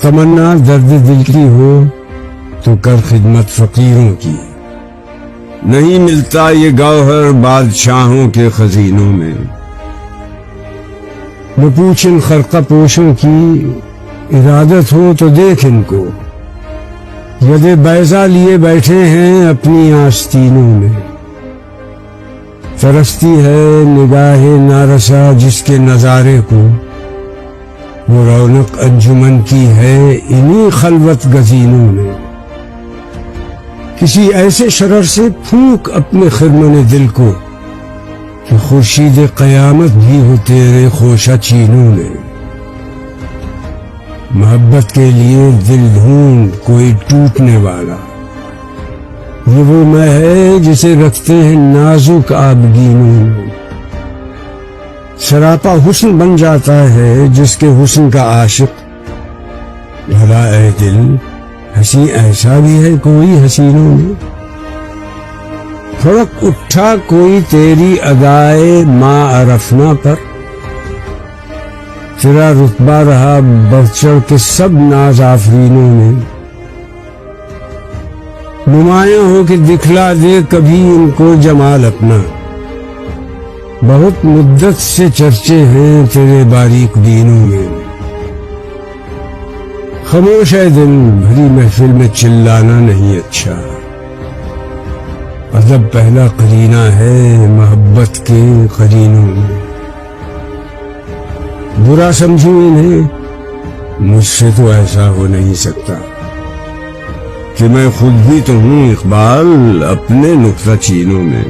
تمنا درد دل کی ہو تو کر خدمت فقیروں کی، نہیں ملتا یہ گوہر بادشاہوں کے خزینوں میں۔ نہ پوچھ ان خرقہ پوشوں کی، ارادت ہو تو دیکھ ان کو، ید بیضا لیے بیٹھے ہیں اپنی آستینوں میں۔ ترستی ہے نگاہ نارسا جس کے نظارے کو، وہ رونق انجمن کی ہے انہی خلوت گزینوں میں۔ کسی ایسے شرر سے پھونک اپنے خرمن دل کو کہ خورشید قیامت بھی ہو تیرے خوشہ چینوں میں۔ محبت کے لیے دل ڈھونڈ کوئی ٹوٹنے والا، یہ وہ میں ہے جسے رکھتے ہیں نازک آبگینوں میں۔ سراپا حسن بن جاتا ہے جس کے حسن کا عاشق، بھلا اے دل ہنسی ایسا بھی ہے کوئی حسینوں میں۔ پھڑک اٹھا کوئی تیری ادائے ما عرفنا پر، تیرا رتبہ رہا بڑھ چڑھ کے سب ناز آفرینوں میں۔ نمایاں ہو کہ دکھلا دے کبھی ان کو جمال اپنا، بہت مدت سے چرچے ہیں تیرے باریک بینوں میں۔ خاموش ہے دل بھری محفل میں چلانا نہیں اچھا، ادب پہلا قرینہ ہے محبت کے قرینوں میں۔ برا سمجھوں انہیں، مجھ سے تو ایسا ہو نہیں سکتا کہ میں خود بھی تو ہوں اقبال اپنے نکتہ چینوں میں۔